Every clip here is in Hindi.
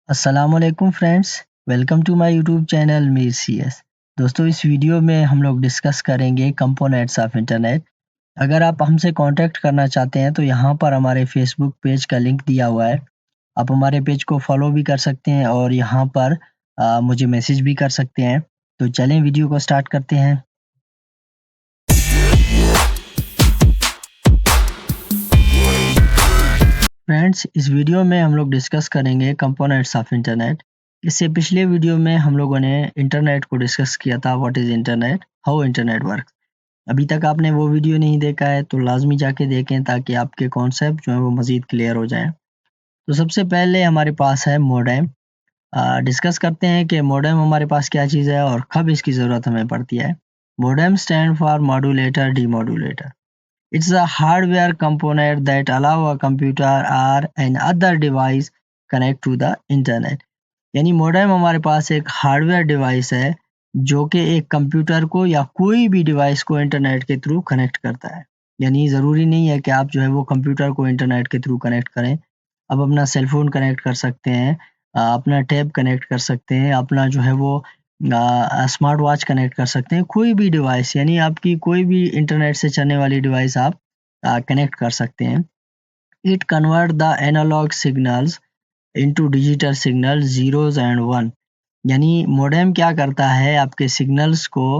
अस्सलामुअलैकुम friends, welcome to my YouTube channel Mir CS. दोस्तों, इस वीडियो में हम लोग डिस्कस करेंगे कंपोनेंट्स ऑफ इंटरनेट। अगर आप हमसे कांटेक्ट करना चाहते हैं तो यहाँ पर हमारे फेसबुक पेज का लिंक दिया हुआ है। आप हमारे पेज को फॉलो भी कर सकते हैं और यहाँ पर मुझे मैसेज भी कर सकते हैं। तो चलें वीडियो को स्टार्ट करते हैं। फ्रेंड्स, इस वीडियो में हम लोग डिस्कस करेंगे कंपोनेंट्स ऑफ इंटरनेट। इससे पिछले वीडियो में हम लोगों ने इंटरनेट को डिस्कस किया था, what is internet, how internet work. अभी तक आपने वो वीडियो नहीं देखा है तो लाजमी जाके देखें ताकि आपके कॉन्सेप्ट जो है वो मज़ीद क्लियर हो जाएं। तो सबसे पहले हमारे पास है मॉडेम। डिस्कस करते हैं कि मॉडेम हमारे पास क्या चीज़ है और कब इसकी ज़रूरत हमें पड़ती है। Modem stand for modulator demodulator. It's a hardware component that allow a computer or an other device connect to the internet। यानी मॉडेम हमारे पास एक हार्डवेयर डिवाइस है जो कि एक कंप्यूटर को या कोई भी डिवाइस को इंटरनेट के थ्रू कनेक्ट करता है। यानी ज़रूरी नहीं है कि आप जो है वो कंप्यूटर को इंटरनेट के थ्रू कनेक्ट करें। आप अपना सेलफोन कनेक्ट कर सकते हैं, अपना टैब कनेक्ट कर सकते हैं, अपना जो है वो स्मार्ट वॉच कनेक्ट कर सकते हैं, कोई भी डिवाइस यानी आपकी कोई भी इंटरनेट से चलने वाली डिवाइस आप कनेक्ट कर सकते हैं। It convert the analog signals into digital signal zeros and one. यानी मॉडेम क्या करता है, आपके सिग्नल्स को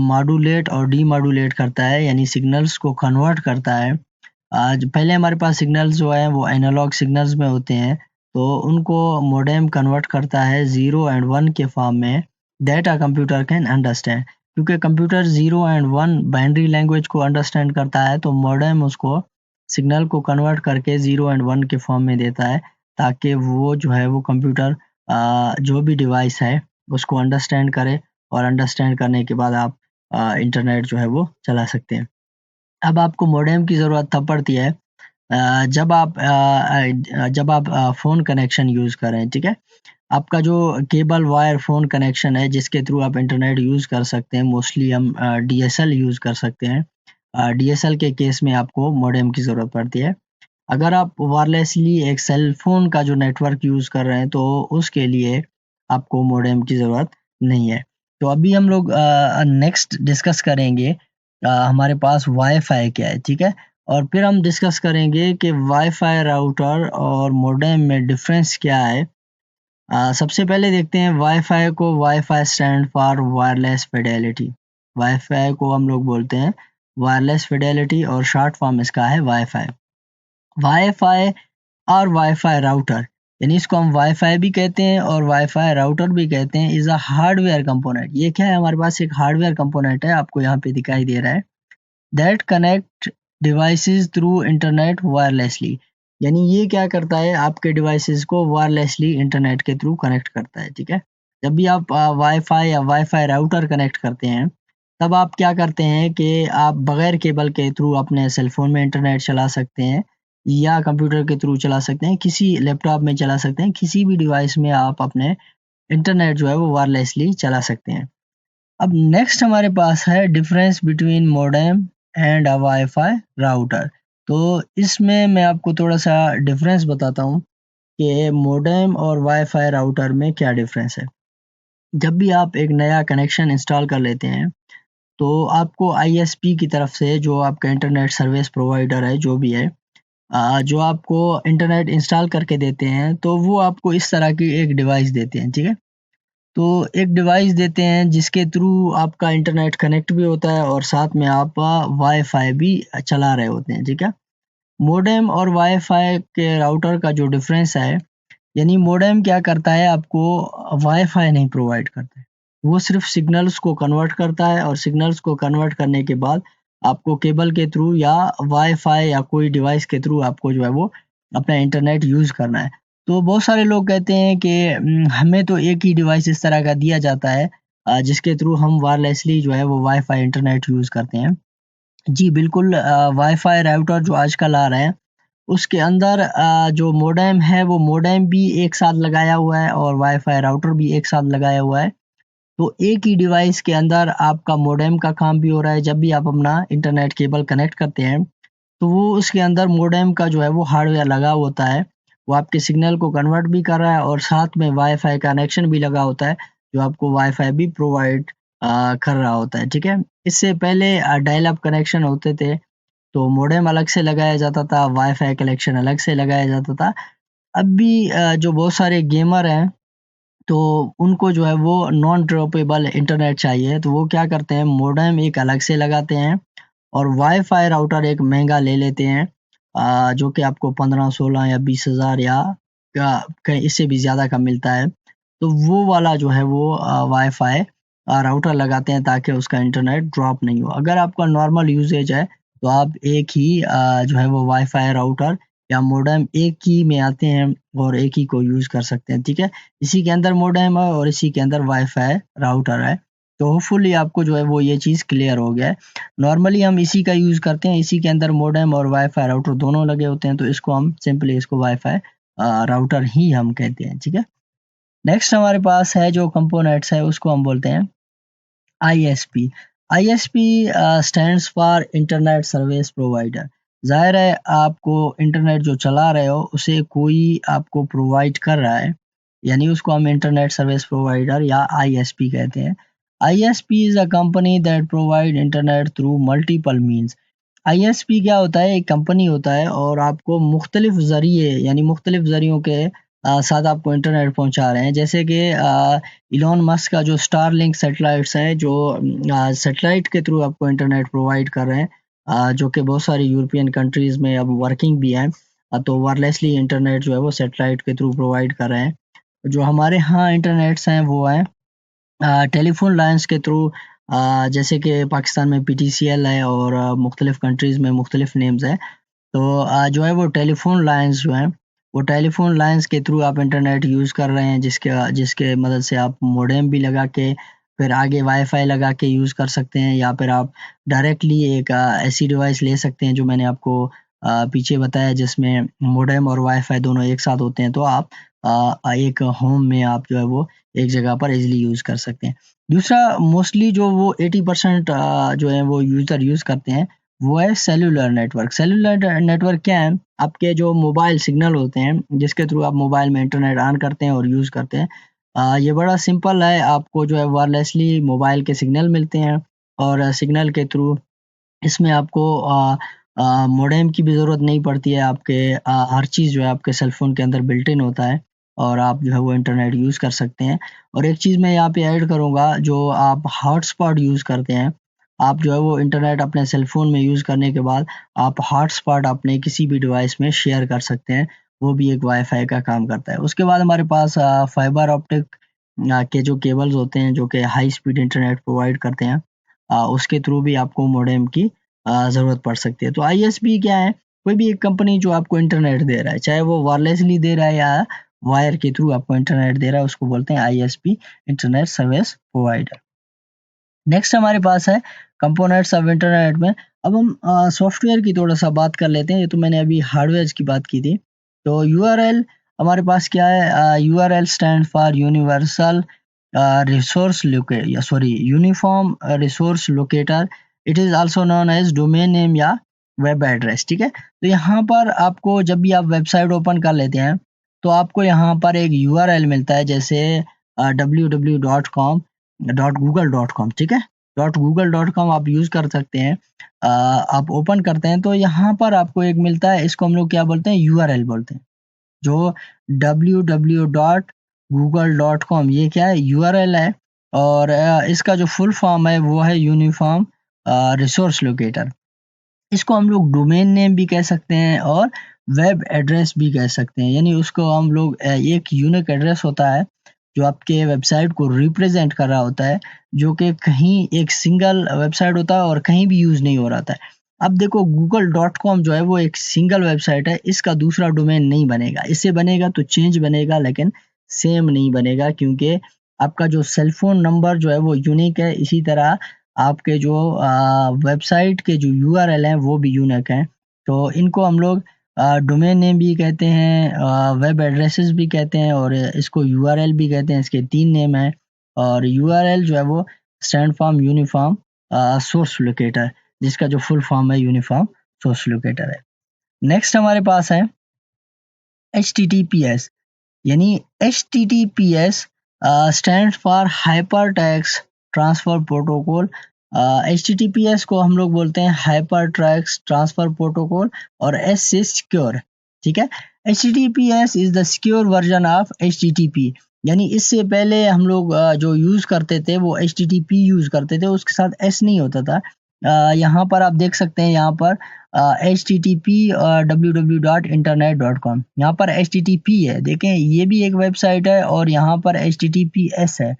मॉड्यूलेट और डीमॉड्यूलेट करता है, यानी सिग्नल्स को कन्वर्ट करता है। आज पहले हमारे पास सिग्नल्स जो है वो एनालॉग सिग्नल्स में होते हैं, तो उनको मॉडेम कन्वर्ट करता है ज़ीरो एंड वन के फॉर्म में, that a computer can understand. क्योंकि computer zero and one binary language को अंडरस्टैंड करता है, तो मॉडेम उसको सिग्नल को कन्वर्ट करके ज़ीरो एंड वन के फॉर्म में देता है, ताकि वो जो है वो कंप्यूटर जो भी डिवाइस है उसको अंडरस्टैंड करे और अंडरस्टैंड करने के बाद आप इंटरनेट जो है वो चला सकते हैं। अब आपको मॉडेम की ज़रूरत तब पड़ती है जब आप फ़ोन कनेक्शन यूज़ करें, ठीक है? आपका जो केबल वायर फ़ोन कनेक्शन है जिसके थ्रू आप इंटरनेट यूज़ कर सकते हैं, मोस्टली हम डीएसएल यूज़ कर सकते हैं। डीएसएल के केस में आपको मॉडेम की ज़रूरत पड़ती है। अगर आप वायरलेसली एक सेल फ़ोन का जो नेटवर्क यूज़ कर रहे हैं तो उसके लिए आपको मॉडेम की ज़रूरत नहीं है। तो अभी हम लोग नेक्स्ट डिस्कस करेंगे हमारे पास वाईफ़ाई क्या है, ठीक है? और फिर हम डिस्कस करेंगे कि वाईफ़ाई राउटर और मॉडेम में डिफ़रेंस क्या है। सबसे पहले देखते हैं वाईफ़ाई को। Wifi stand for wireless Fidelity. Wifi को हम लोग बोलते हैं वायरलेस फिडेलिटी और शॉर्ट फॉर्म इसका है वाईफ़ाई। वाईफ़ाई और वाईफ़ाई राउटर, यानी इसको हम वाईफ़ाई भी कहते हैं और वाईफ़ाई राउटर भी कहते हैं, इज़ अ हार्डवेयर कंपोनेंट। ये क्या है, हमारे पास एक हार्डवेयर कंपोनेंट है, आपको यहाँ पे दिखाई दे रहा है। That connect devices through internet wirelessly. यानी ये क्या करता है, आपके डिवाइसेस को वायरलेसली इंटरनेट के थ्रू कनेक्ट करता है, ठीक है? जब भी आप वाईफ़ाई या वाईफ़ाई राउटर कनेक्ट करते हैं, तब आप क्या करते हैं कि आप बगैर केबल के थ्रू अपने सेल फ़ोन में इंटरनेट चला सकते हैं या कंप्यूटर के थ्रू चला सकते हैं, किसी लैपटॉप में चला सकते हैं, किसी भी डिवाइस में आप अपने इंटरनेट जो है वो वायरलेसली चला सकते हैं। अब नेक्स्ट हमारे पास है difference between modem and a wifi router. तो इसमें मैं आपको थोड़ा-सा डिफरेंस बताता हूँ कि मॉडेम और वाईफाई राउटर में क्या डिफरेंस है। जब भी आप एक नया कनेक्शन इंस्टॉल कर लेते हैं, तो आपको आईएसपी की तरफ से, जो आपका इंटरनेट सर्विस प्रोवाइडर है, जो भी है, जो आपको इंटरनेट इंस्टॉल करके देते हैं, तो वो आपको इस तरह की एक डिवाइस देते हैं, ठीक है? तो एक डिवाइस देते हैं जिसके थ्रू आपका इंटरनेट कनेक्ट भी होता है और साथ में आप वाईफ़ाई भी चला रहे होते हैं, ठीक है? मॉडेम और वाईफ़ाई के राउटर का जो डिफ़रेंस है, यानी मॉडेम क्या करता है, आपको वाईफ़ाई नहीं प्रोवाइड करता है। वो सिर्फ़ सिग्नल्स को कन्वर्ट करता है और सिग्नल्स को कन्वर्ट करने के बाद आपको केबल के थ्रू या वाईफ़ाई या कोई डिवाइस के थ्रू आपको जो है वो अपना इंटरनेट यूज़ करना है। तो बहुत सारे लोग कहते हैं कि हमें तो एक ही डिवाइस इस तरह का दिया जाता है जिसके थ्रू हम वायरलेसली जो है वो वाईफ़ाई इंटरनेट यूज़ करते हैं। जी बिल्कुल, वाईफ़ाई राउटर जो आजकल आ रहे हैं उसके अंदर जो मॉडेम है वो मॉडेम भी एक साथ लगाया हुआ है और वाईफ़ाई राउटर भी एक साथ लगाया हुआ है। तो एक ही डिवाइस के अंदर आपका मॉडेम का काम भी हो रहा है। जब भी आप अपना इंटरनेट केबल कनेक्ट करते हैं, तो वो उसके अंदर मॉडेम का जो है वो हार्डवेयर लगा होता है वो आपके सिग्नल को कन्वर्ट भी कर रहा है और साथ में वाईफाई कनेक्शन भी लगा होता है, जो आपको वाईफाई भी प्रोवाइड कर रहा होता है, ठीक है। इससे पहले डायल अप कनेक्शन होते थे, तो मॉडेम अलग से लगाया जाता था, वाईफाई कनेक्शन अलग से लगाया जाता था। अब भी जो बहुत सारे गेमर हैं, तो उनको जो है वो नॉन ड्रॉपेबल इंटरनेट चाहिए, तो वो क्या करते हैं, मॉडेम एक अलग से लगाते हैं और वाईफाई राउटर एक महंगा ले लेते हैं, जो कि आपको 15-16 या 20,000 या कहीं इससे भी ज़्यादा का मिलता है। तो वो वाला जो है वो वाईफाई राउटर लगाते हैं ताकि उसका इंटरनेट ड्रॉप नहीं हो। अगर आपका नॉर्मल यूसेज है, तो आप एक ही जो है वो वाईफाई राउटर या मॉडेम एक ही में आते हैं और एक ही को यूज़ कर सकते हैं, ठीक है। इसी के अंदर मॉडेम है और इसी के अंदर वाईफाई राउटर है। तो होपफुली आपको जो है वो ये चीज़ क्लियर हो गया है। नॉर्मली हम इसी का यूज़ करते हैं, इसी के अंदर मॉडेम और वाईफाई राउटर दोनों लगे होते हैं, तो इसको हम सिंपली इसको वाईफाई राउटर ही हम कहते हैं, ठीक है। नेक्स्ट हमारे पास है जो कंपोनेंट्स है उसको हम बोलते हैं ISP. ISP stands for internet service provider. ज़ाहिर है आपको इंटरनेट जो चला रहे हो उसे कोई आपको प्रोवाइड कर रहा है, यानी उसको हम इंटरनेट सर्विस प्रोवाइडर या आईएसपी कहते हैं। ISP is a company that provide internet through multiple means. ISP क्या होता है, एक कंपनी होता है और आपको मुख्तलिफ ज़रिए यानी मुख्तलिफ ज़रियों के साथ आपको इंटरनेट पहुंचा रहे हैं। जैसे कि इलॉन मस्क का जो स्टारलिंक सैटेलाइट्स हैं, जो सैटेलाइट के थ्रू आपको इंटरनेट प्रोवाइड कर रहे हैं, जो कि बहुत सारी यूरोपियन कंट्रीज़ में अब वर्किंग भी है। तो वायरलेसली इंटरनेट जो है वो सैटेलाइट के थ्रू प्रोवाइड कर रहे हैं। जो हमारे यहाँ इंटरनेट्स हैं वो हैं टेलीफ़ोन लाइन्स के थ्रू, जैसे कि पाकिस्तान में पीटीसीएल है और मुख्तलिफ़ कंट्रीज़ में मुख्तलिफ़ नेम्स हैं। तो जो है वो टेलीफ़ोन लाइन्स जो हैं, वो टेलीफ़ोन लाइन्स के थ्रू आप इंटरनेट यूज़ कर रहे हैं, जिसके जिसके मदद से आप मॉडेम भी लगा के फिर आगे वाईफ़ाई लगा के यूज़ कर सकते हैं, या फिर आप डायरेक्टली एक ऐसी डिवाइस ले सकते हैं जो मैंने आपको पीछे बताया, जिसमें मॉडेम और वाईफ़ाई दोनों एक साथ होते हैं, तो आप एक होम में आप जो है वो एक जगह पर ईज़िली यूज़ कर सकते हैं। दूसरा, मोस्टली जो वो 80% जो है वो यूज़र यूज़ करते हैं, वो है सेल्युलर नेटवर्क। सेल्युलर नेटवर्क क्या है? आपके जो मोबाइल सिग्नल होते हैं, जिसके थ्रू आप मोबाइल में इंटरनेट ऑन करते हैं और यूज़ करते हैं। ये बड़ा सिंपल है, आपको जो है वायरलेसली मोबाइल के सिग्नल मिलते हैं और सिग्नल के थ्रू इसमें आपको मॉडेम की भी ज़रूरत नहीं पड़ती है, आपके हर चीज़ जो है आपके सेल फ़ोन के अंदर बिल्ट इन होता है और आप जो है वो इंटरनेट यूज़ कर सकते हैं। और एक चीज़ मैं यहाँ पे ऐड करूँगा, जो आप हॉटस्पॉट यूज़ करते हैं, आप जो है वो इंटरनेट अपने सेल फ़ोन में यूज़ करने के बाद आप हॉटस्पॉट अपने किसी भी डिवाइस में शेयर कर सकते हैं, वो भी एक वाईफ़ाई का काम करता है। उसके बाद हमारे पास फाइबर ऑप्टिक के जो केबल्स होते हैं, जो कि हाई स्पीड इंटरनेट प्रोवाइड करते हैं, उसके थ्रू भी आपको मॉडेम की ज़रूरत पड़ सकती है। तो आईएसपी क्या है? कोई भी एक कंपनी जो आपको इंटरनेट दे रहा है, चाहे वो वायरलेसली दे रहा है या वायर के थ्रू आपको इंटरनेट दे रहा है, उसको बोलते हैं ISP, internet service provider. Next हमारे पास है कंपोनेंट्स ऑफ इंटरनेट में। अब हम सॉफ्टवेयर की थोड़ा-सा बात कर लेते हैं, ये तो मैंने अभी हार्डवेयर की बात की थी। तो यूआरएल हमारे पास क्या है? URL stand for universal resource लोके या sorry uniform resource locator. It is also known as domain name या वेब एड्रेस, ठीक है? तो यहाँ पर आपको जब भी आप वेबसाइट ओपन कर लेते हैं, तो आपको यहाँ पर एक यूआरएल मिलता है, जैसे www.com.google.com, ठीक है? .google.com आप यूज़ कर सकते हैं। आप ओपन करते हैं तो यहाँ पर आपको एक मिलता है, इसको हम लोग क्या बोलते हैं? यूआरएल बोलते हैं। जो www.google.com ये क्या है? यूआरएल है और इसका जो फुल फॉर्म है वो है यूनिफॉर्म रिसोर्स लोकेटर। इसको हम लोग डोमेन नेम भी कह सकते हैं और वेब एड्रेस भी कह सकते हैं। यानी उसको हम लोग एक यूनिक एड्रेस होता है, जो आपके वेबसाइट को रिप्रेज़ेंट कर रहा होता है, जो कि कहीं एक सिंगल वेबसाइट होता है और कहीं भी यूज़ नहीं हो रहा था। अब देखो गूगल डॉट कॉम जो है वो एक सिंगल वेबसाइट है, इसका दूसरा डोमेन नहीं बनेगा। इससे बनेगा तो चेंज बनेगा, लेकिन सेम नहीं बनेगा, क्योंकि आपका जो सेल फ़ोन नंबर जो है वो यूनिक है। इसी तरह आपके जो वेबसाइट के जो यूआरएल हैं वो भी यूनिक हैं। तो इनको हम लोग डोमेन नेम भी कहते हैं, वेब एड्रेसेस भी कहते हैं और इसको यूआरएल भी कहते हैं। इसके 3 नेम हैं और यूआरएल जो है वो stand for uniform source locator, जिसका जो फुल फॉर्म है यूनिफॉर्म सोर्स लोकेटर है। नेक्स्ट हमारे पास है HTTPS, यानी HTTPS stand for hyper text transfer protocol. HTTPS को हम लोग बोलते हैं हाइपर टेक्स्ट ट्रांसफर प्रोटोकॉल, और S से सिक्योर, ठीक है। HTTPS is the secure version of HTTP, यानी इससे पहले हम लोग जो यूज़ करते थे वो HTTP यूज़ करते थे, उसके साथ S नहीं होता था। यहाँ पर आप देख सकते हैं, यहाँ पर HTTP www.internet.com, यहाँ पर HTTP है, देखें ये भी एक वेबसाइट है, और यहाँ पर HTTPS है।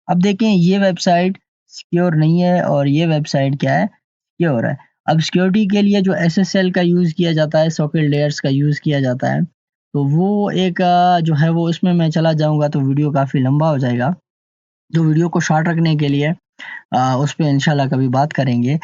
अब देखें ये वेबसाइट सिक्योर नहीं है और ये वेबसाइट क्या है, सिक्योर है। अब सिक्योरिटी के लिए जो SSL का यूज़ किया जाता है, सॉकेट लेयर्स का यूज़ किया जाता है, तो वो एक जो है वो इसमें मैं चला जाऊँगा तो वीडियो काफ़ी लंबा हो जाएगा। तो वीडियो को शॉर्ट रखने के लिए उस पे इंशाल्लाह कभी बात करेंगे।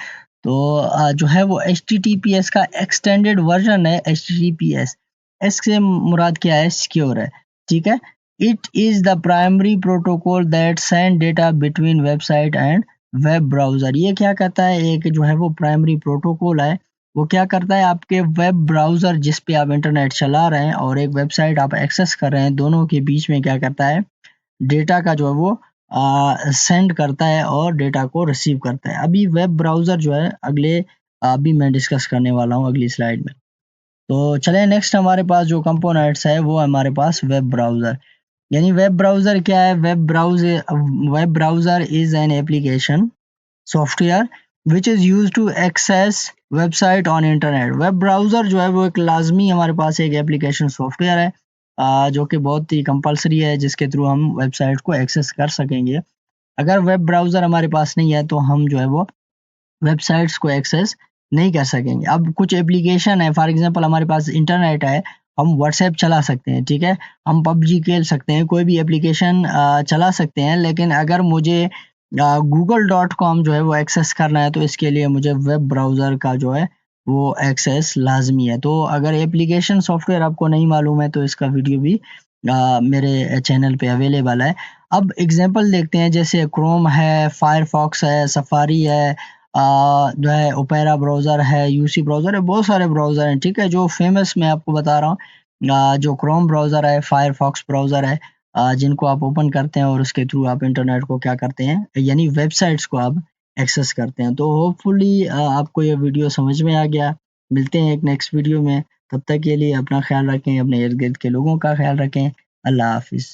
तो जो है वो HTTPS का एक्सटेंडेड वर्जन है HTTPS। एस से मुराद क्या है, सिक्योर है, ठीक है। It is the primary protocol that send data between website and web browser. ये क्या कहता है, एक जो है वो प्राइमरी प्रोटोकॉल है, वो क्या करता है, आपके वेब ब्राउज़र जिस पे आप इंटरनेट चला रहे हैं और एक वेबसाइट आप एक्सेस कर रहे हैं, दोनों के बीच में क्या करता है, डेटा का जो है वो सेंड करता है और डेटा को रिसीव करता है। अभी वेब ब्राउज़र जो है अगले अभी मैं डिस्कस करने वाला हूँ अगली स्लाइड में। तो चलें नेक्स्ट हमारे पास जो कंपोनेंट्स है वो हमारे पास वेब ब्राउज़र। यानी वेब ब्राउज़र क्या है, web browser is an application software which is used to access website on internet. Web browser जो है वो एक लाजमी हमारे पास एक एप्लीकेशन सॉफ्टवेयर है, जो कि बहुत ही कंपलसरी है, जिसके थ्रू हम वेबसाइट को एक्सेस कर सकेंगे। अगर वेब ब्राउज़र हमारे पास नहीं है तो हम जो है वो वेबसाइट्स को एक्सेस नहीं कर सकेंगे। अब कुछ एप्लीकेशन है, फॉर एग्जांपल हमारे पास इंटरनेट है, हम व्हाट्सएप चला सकते हैं, ठीक है, हम पबजी खेल सकते हैं, कोई भी एप्लीकेशन चला सकते हैं, लेकिन अगर मुझे google.com जो है वो एक्सेस करना है तो इसके लिए मुझे वेब ब्राउज़र का जो है वो एक्सेस लाजमी है। तो अगर एप्लीकेशन सॉफ्टवेयर आपको नहीं मालूम है तो इसका वीडियो भी मेरे चैनल पे अवेलेबल है। अब एग्जांपल देखते हैं, जैसे क्रोम है, फायरफॉक्स है, सफारी है, जो है ओपेरा ब्राउज़र है, यूसी ब्राउज़र है, बहुत सारे ब्राउज़र हैं, ठीक है। जो फेमस मैं आपको बता रहा हूँ, जो क्रोम ब्राउज़र है, फायरफॉक्स ब्राउज़र है, जिनको आप ओपन करते हैं और उसके थ्रू आप इंटरनेट को क्या करते हैं, यानी वेबसाइट्स को आप एक्सेस करते हैं। तो होपफुली आपको ये वीडियो समझ में आ गया। मिलते हैं एक नेक्स्ट वीडियो में, तब तक के लिए अपना ख्याल रखें, अपने इर्द गिर्द के लोगों का ख्याल रखें। अल्लाह हाफिज़।